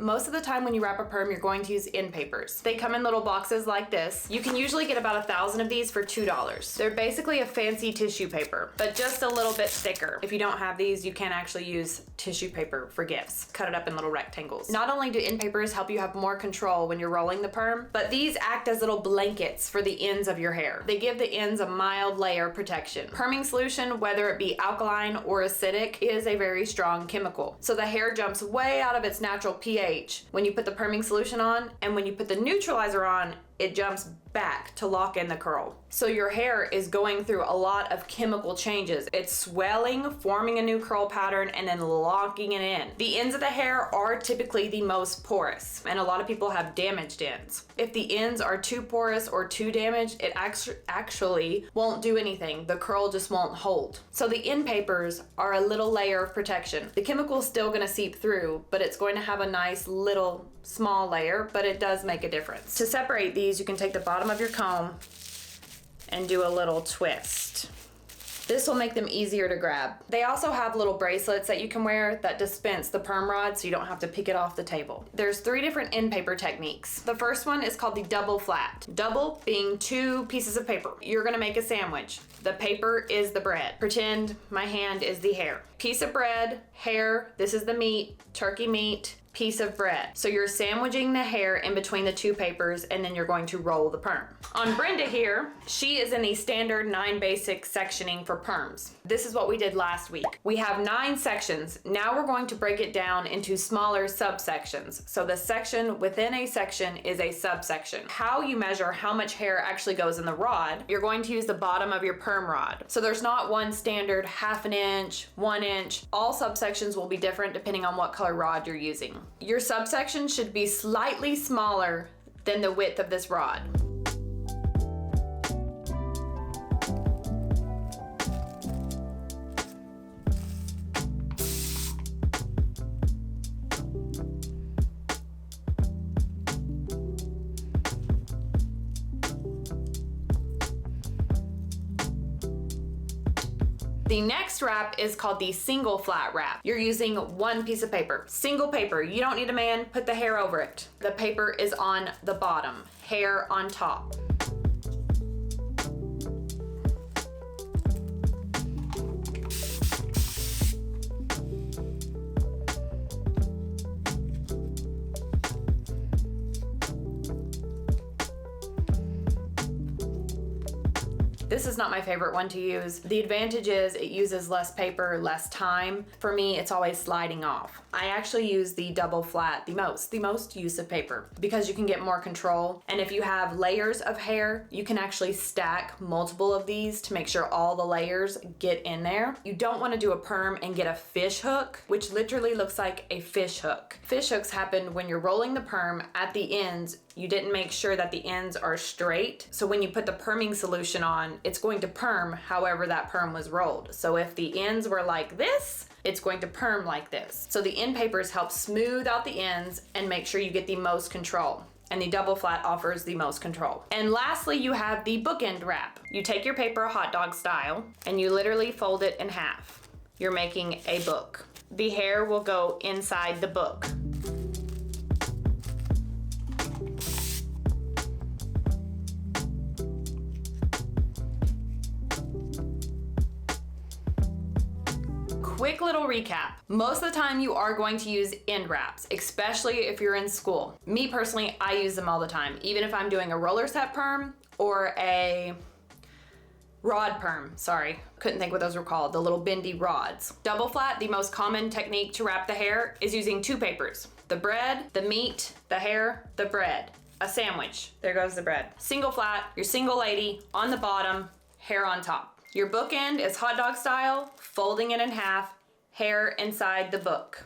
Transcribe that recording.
most of the time when you wrap a perm, you're going to use end papers. They come in little boxes like this. You can usually get about 1,000 of these for $2. They're basically a fancy tissue paper, but just a little bit thicker. If you don't have these, you can actually use tissue paper for gifts. Cut it up in little rectangles. Not only do end papers help you have more control when you're rolling the perm, but these act as little blankets for the ends of your hair. They give the ends a mild layer of protection. Perming solution, whether it be alkaline or acidic, is a very strong chemical. So the hair jumps way out of its natural pH when you put the perming solution on, and when you put the neutralizer on, it jumps back to lock in the curl. So your hair is going through a lot of chemical changes. It's swelling, forming a new curl pattern, and then locking it in. The ends of the hair are typically the most porous, and a lot of people have damaged ends. If the ends are too porous or too damaged, it actually won't do anything. The curl just won't hold. So the end papers are a little layer of protection. The chemical is still gonna seep through, but it's going to have a nice little small layer, but it does make a difference. To separate these, you can take the bottom of your comb and do a little twist. This will make them easier to grab. They also have little bracelets that you can wear that dispense the perm rod so you don't have to pick it off the table. There's 3 different end paper techniques. The first one is called the double flat. Double being 2 pieces of paper. You're gonna make a sandwich. The paper is the bread. Pretend my hand is the hair. Piece of bread, hair, this is the meat, turkey meat, piece of bread. So you're sandwiching the hair in between the 2 papers, and then you're going to roll the perm. On Brenda here, she is in the standard 9 basic sectioning for perms. This is what we did last week. We have 9 sections. Now we're going to break it down into smaller subsections. So the section within a section is a subsection. How you measure how much hair actually goes in the rod, you're going to use the bottom of your perm rod. So there's not one standard 1/2 inch, 1 inch. All subsections will be different depending on what color rod you're using. Your subsection should be slightly smaller than the width of this rod. The next wrap is called the single flat wrap. You're using 1 piece of paper. Single paper, you don't need a man, put the hair over it. The paper is on the bottom, hair on top. This is not my favorite one to use. The advantage is it uses less paper, less time. For me, it's always sliding off. I actually use the double flat the most use of paper because you can get more control. And if you have layers of hair, you can actually stack multiple of these to make sure all the layers get in there. You don't want to do a perm and get a fish hook, which literally looks like a fish hook. Fish hooks happen when you're rolling the perm at the ends. You didn't make sure that the ends are straight. So when you put the perming solution on, it's going to perm however that perm was rolled. So if the ends were like this, it's going to perm like this. So the end papers help smooth out the ends and make sure you get the most control. And the double flat offers the most control. And lastly, you have the bookend wrap. You take your paper hot dog style and you literally fold it in half. You're making a book. The hair will go inside the book. Quick little recap. Most of the time you are going to use end wraps, especially if you're in school. Me personally, I use them all the time, even if I'm doing a roller set perm or a rod perm, sorry. Couldn't think what those were called, the little bendy rods. Double flat, the most common technique to wrap the hair is using 2 papers. The bread, the meat, the hair, the bread. A sandwich, there goes the bread. Single flat, your single lady on the bottom, hair on top. Your bookend is hot dog style, folding it in half, hair inside the book.